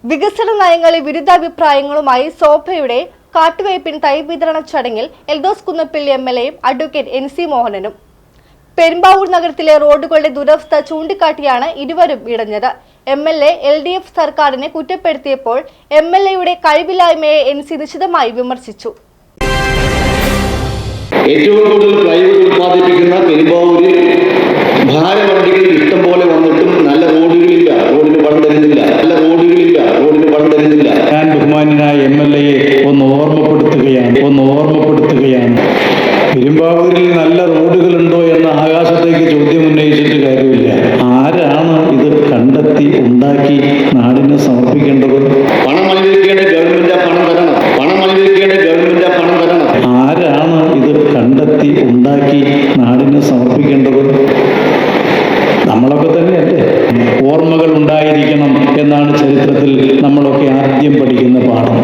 വികസന നയങ്ങളിൽ വിരുദ്ധാഭിപ്രായങ്ങളുമായി സോഫയുടെ കാട്ടുവേപ്പിൻ തൈ വിതരണ ചടങ്ങിൽ എൽദോസ് കുന്നപ്പിള്ളി എംഎൽഎയും അഡ്വക്കേറ്റ് NC മോഹനനും. പെരുമ്പാവൂർ നഗരത്തിലെ റോഡുകളുടെ ദുരവസ്ഥ ചൂണ്ടിക്കാട്ടിയാണ് ഇരുവരും ഇടഞ്ഞത്. MLA LDF സർക്കാരിനെ കുറ്റപ്പെടുത്തിയപ്പോൾ MLAയുടെ കഴിവില്ലായ്മയെ NC നിശിതമായി വിമർശിച്ചു. ഏറ്റവും കൂടുതൽ പ്ലൈവുഡ് ഉത്പാദിപ്പിക്കുന്ന പെരുമ്പാവൂരിൽ ഭാരവണ്ടികൾ ഇഷ്ടം പോലെ വന്നിട്ടും നല്ല റോഡുകളില്ല, റോഡിന് പണം തരുന്നില്ല. ഞാൻ ബഹുമാന്യനായ MLAയെ ഒന്ന് ഓർമ്മപ്പെടുത്തുകയാണ്. പെരുമ്പാവൂരിൽ നല്ല റോഡുകളുണ്ടോ എന്ന ആകാശത്തേക്ക് ചോദ്യം ഉന്നയിച്ചിട്ട് കാര്യമില്ല. ആരാണ് ഇത് കണ്ടെത്തി ഉണ്ടാക്കി നാടിന് സമർപ്പിക്കേണ്ടത്? പണം അനുവദിക്കേണ്ട ഗവൺമെന്റ് പണം തരണം. ആരാണ് ഇത് കണ്ടെത്തി ഉണ്ടാക്കി നാടിന് സമർപ്പിക്കേണ്ടത്? നമ്മളൊക്കെ തന്നെയല്ലേ? ഓർമ്മകൾ ഉണ്ടായിരിക്കണം എന്നാണ് ചരിത്രത്തിൽ നമ്മളൊക്കെ ആദ്യം പഠിക്കുന്ന പാഠം.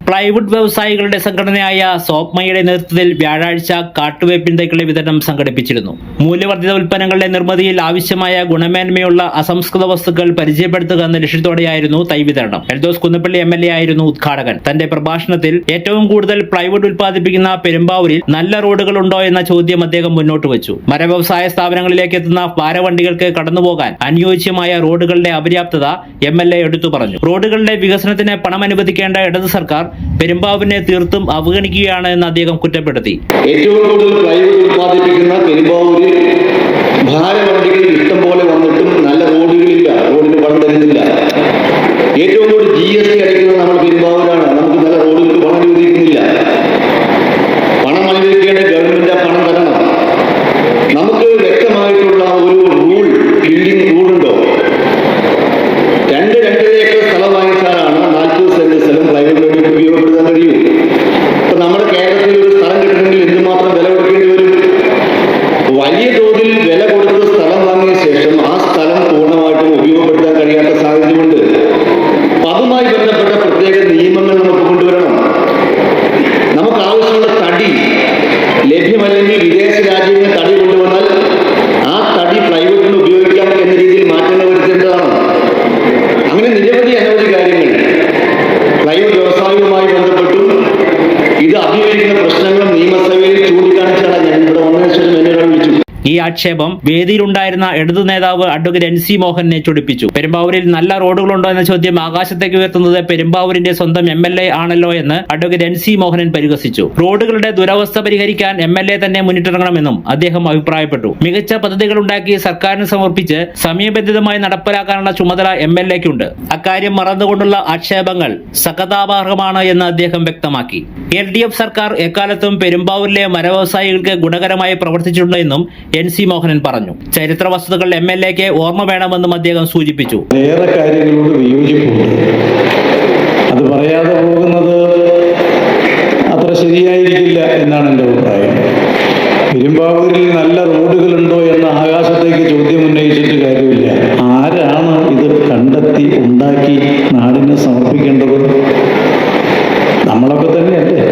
പ്ലൈവുഡ് വ്യവസായികളുടെ സംഘടനയായ സോപ്മയുടെ നേതൃത്വത്തിൽ വ്യാഴാഴ്ച കാട്ടുവേപ്പിൻ തൈകളുടെ വിതരണം സംഘടിപ്പിച്ചിരുന്നു. മൂല്യവർദ്ധിത ഉൽപ്പന്നങ്ങളുടെ നിർമ്മിതിയിൽ ആവശ്യമായ ഗുണമേന്മയുള്ള അസംസ്കൃത വസ്തുക്കൾ പരിചയപ്പെടുത്തുക എന്ന ലക്ഷ്യത്തോടെയായിരുന്നു തൈ വിതരണം. എൽദോസ് കുന്നപ്പിള്ളി MLA ആയിരുന്നു ഉദ്ഘാടകൻ. തന്റെ പ്രഭാഷണത്തിൽ ഏറ്റവും കൂടുതൽ പ്ലൈവുഡ് ഉൽപ്പാദിപ്പിക്കുന്ന പെരുമ്പാവൂരിൽ നല്ല റോഡുകൾ ഉണ്ടോ എന്ന ചോദ്യം അദ്ദേഹം മുന്നോട്ട് വെച്ചു. മരവ്യവസായ സ്ഥാപനങ്ങളിലേക്ക് എത്തുന്ന ഭാരവണ്ടികൾക്ക് കടന്നുപോകാൻ അനുയോജ്യമായ റോഡുകളുടെ അപര്യാപ്തത MLA എടുത്തു പറഞ്ഞു. റോഡുകളുടെ വികസനത്തിന് പണം അനുവദിക്കേണ്ട ഇടത് സർക്കാർ പെരുമ്പാവൂരിനെ തീർത്തും അവഗണിക്കുകയാണ് എന്ന് അദ്ദേഹം കുറ്റപ്പെടുത്തി. ഏറ്റവും കൂടുതൽ പ്ലൈവുഡ് ഉത്പാദിപ്പിക്കുന്ന പെരുമ്പാവൂരിൽ ഭാരവണ്ടികൾ ഇഷ്ടം പോലെ വന്നിട്ടും നല്ല റോഡുകളില്ല, റോഡിന് പണം തരുന്നില്ല. ഏറ്റവും കൂടുതൽ GST അടയ്ക്കുന്നത് നമ്മൾ പെരുമ്പാവൂരാണ്. നമുക്ക് നല്ല റോഡുകൾക്ക് പണം അനുവദിക്കുന്നില്ല. പണം അനുവദിക്കേണ്ട ഗവൺമെന്റ് പണം തരണം. നമുക്ക് വ്യക്തമായിട്ടുള്ള ഒരു ബിൽഡിംഗ് റൂളുണ്ടോ? 2.5 ഏക്കർ സ്ഥലം വാങ്ങിച്ചാലാണ് 40 സെന്റ് സ്ഥലം പ്രൈവറ്റ് വേണ്ടി ഉപയോഗപ്പെടുത്താൻ കഴിയൂ. ഇപ്പൊ നമ്മുടെ കേരളത്തിൽ ഒരു സ്ഥലം കിട്ടണമെങ്കിൽ എന്തുമാത്രം വില കൊടുക്കേണ്ടി വരും? വലിയ തോതിൽ വില കൊടുത്ത സ്ഥലം വാങ്ങിയ ശേഷം ആ സ്ഥലം പൂർണ്ണമായിട്ടും ഉപയോഗപ്പെടുത്താൻ കഴിയാത്ത സാഹചര്യമുണ്ട്. അപ്പൊ അതുമായി ബന്ധപ്പെട്ട പ്രത്യേക നിയമങ്ങൾ നമുക്ക് കൊണ്ടുവരണം. നമുക്ക് ആവശ്യമുള്ള തടി ലഭ്യമല്ലെങ്കിൽ വിദേശ രാജ്യങ്ങളിൽ തടി കൊണ്ടുവന്നാൽ ആ തടി പ്രൈവറ്റിന് ഉപയോഗിക്കാം എന്ന രീതിയിൽ മാറ്റങ്ങൾ വരുത്തേണ്ടതാണ്. അങ്ങനെ നിരവധി അനവധി കാര്യങ്ങൾ പ്ലൈവുഡ് വ്യവസായവുമായി ബന്ധപ്പെട്ടും ഇത് അഭിമുഖീകരിക്കുന്ന പ്രശ്നങ്ങളും നിയമസഭയിൽ ചൂണ്ടിക്കാണിച്ചാണ് ഞാൻ ഇവിടെ വന്നതിന് ശേഷം എന്നെ വിളിച്ചു. ഈ ആക്ഷേപം വേദിയിലുണ്ടായിരുന്ന ഇടതു നേതാവ് അഡ്വക്കേറ്റ് NC മോഹനെ ചൊടിപ്പിച്ചു. പെരുമ്പാവൂരിൽ നല്ല റോഡുകളുണ്ടോ എന്ന ചോദ്യം ആകാശത്തേക്ക് ഉയർത്തുന്നത് പെരുമ്പാവൂരിന്റെ സ്വന്തം MLA ആണല്ലോ എന്ന് അഡ്വക്കേറ്റ് NC മോഹനൻ പരിഹസിച്ചു. റോഡുകളുടെ ദുരവസ്ഥ പരിഹരിക്കാൻ MLA തന്നെ മുന്നിട്ടിറങ്ങണമെന്നും അദ്ദേഹം അഭിപ്രായപ്പെട്ടു. മികച്ച പദ്ധതികൾ ഉണ്ടാക്കി സർക്കാരിന് സമർപ്പിച്ച് സമയബന്ധിതമായി നടപ്പിലാക്കാനുള്ള ചുമതല MLAക്കുണ്ട്. അക്കാര്യം മറന്നുകൊണ്ടുള്ള ആക്ഷേപങ്ങൾ സഹതാപാർഹമാണ് എന്ന് അദ്ദേഹം വ്യക്തമാക്കി. LDF സർക്കാർ എക്കാലത്തും പെരുമ്പാവൂരിലെ മരവ്യവസായികൾക്ക് ഗുണകരമായി പ്രവർത്തിച്ചിട്ടുണ്ടെന്നും NC മോഹനൻ പറഞ്ഞു. ചരിത്ര വസ്തുതകൾ MLAക്ക് ഓർമ്മ വേണമെന്നും അദ്ദേഹം സൂചിപ്പിച്ചു. ഏറെ കാര്യങ്ങളോട് വിയോജിപ്പുണ്ട്. അത് പറയാതെ പോകുന്നത് അത്ര ശരിയായിരിക്കില്ല എന്നാണ് എൻ്റെ അഭിപ്രായം. പെരുമ്പാവൂരിൽ നല്ല റോഡുകളുണ്ടോ എന്ന ആകാശത്തേക്ക് ചോദ്യം ഉന്നയിച്ചിട്ട് കാര്യമില്ല. ആരാണ് ഇത് കണ്ടെത്തി ഉണ്ടാക്കി നാടിന് സമർപ്പിക്കേണ്ടത്? നമ്മളൊക്കെ തന്നെയല്ലേ?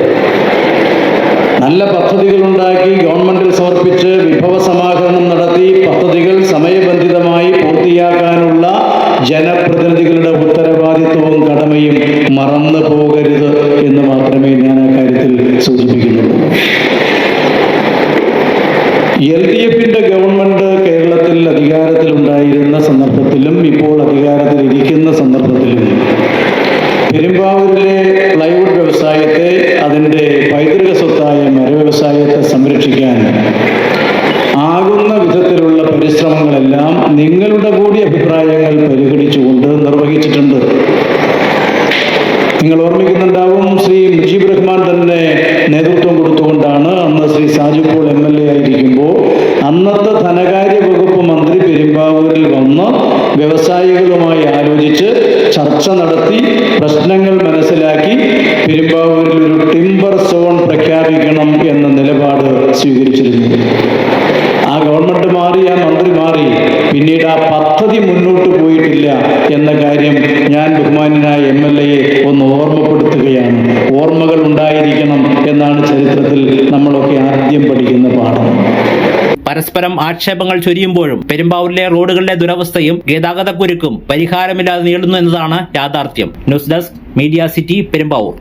നല്ല പദ്ധതികൾ ഉണ്ടാക്കി ഗവൺമെന്റിൽ സമർപ്പിച്ച് വിഭവ സമാഹരണം നടത്തി പദ്ധതികൾ സമയബന്ധിതമായി പൂർത്തിയാക്കാനുള്ള ജനപ്രതിനിധികളുടെ ഉത്തരവാദിത്വവും കടമയും മറന്നു പോകരുത് എന്ന് മാത്രമേ ഞാൻ ആ കാര്യത്തിൽ സൂചിപ്പിക്കുന്നുള്ളൂ. LDFന്റെ ഗവൺമെന്റ് കേരളത്തിൽ അധികാരത്തിലുണ്ടായിരുന്ന സന്ദർഭത്തിലും ഇപ്പോൾ അധികാരത്തിലിരിക്കുന്ന സന്ദർഭത്തിലും പെരുമ്പാവൂരിലെ പ്ലൈവുഡ് വ്യവസായത്തെ, അതിൻ്റെ പൈതൃക സ്വത്തായ മരവ്യവസായത്തെ സംരക്ഷിക്കാൻ ആകുന്ന വിധത്തിലുള്ള പരിശ്രമങ്ങളെല്ലാം നിങ്ങളുടെ കൂടി അഭിപ്രായങ്ങൾ പരിഗണിച്ചുകൊണ്ട് നിർവഹിച്ചിട്ടുണ്ട്. നിങ്ങൾ ഓർമ്മിക്കുന്നുണ്ടാവും, ശ്രീ മുജീബ് റഹ്മാൻ തന്നെ നേതൃത്വം കൊടുത്തുകൊണ്ടാണ് അന്ന് ശ്രീ സാജു പോൾ MLA ആയിരിക്കുമ്പോൾ അന്നത്തെ ധനകാര്യ വകുപ്പ് മന്ത്രി പെരുമ്പാവൂരിൽ വന്ന് വ്യവസായികളുമായി ആലോചിച്ച് ചർച്ച നടത്തി പ്രശ്നങ്ങൾ മനസ്സിലാക്കി പെരുമ്പാവൂരിൽ ഒരു ടിമ്പർ സോൺ പ്രഖ്യാപിക്കണം എന്ന നിലപാട് സ്വീകരിച്ചിരുന്നു. ആ ഗവൺമെന്റ് മാറി, ആ മന്ത്രി മാറി, പിന്നീട് ആ പദ്ധതി മുന്നോട്ട് പോയിട്ടില്ല എന്ന കാര്യം ഞാൻ ബഹുമാന്യനായ MLAയെ ഒന്ന് ഓർമ്മപ്പെടുത്തുകയാണ്. ഓർമ്മകൾ ഉണ്ടായിരിക്കണം എന്നാണ് ചരിത്രത്തിൽ നമ്മളൊക്കെ ആദ്യം പഠിക്കുന്ന പാഠം. പരസ്പരം ആക്ഷേപങ്ങൾ ചൊരിയുമ്പോഴും പെരുമ്പാവൂരിലെ റോഡുകളിലെ ദുരവസ്ഥയും ഗതാഗതക്കുരുക്കും പരിഹാരമില്ലാതെ നീളുന്നു എന്നതാണ് യാഥാർത്ഥ്യം. News desk media city Perumbavoor.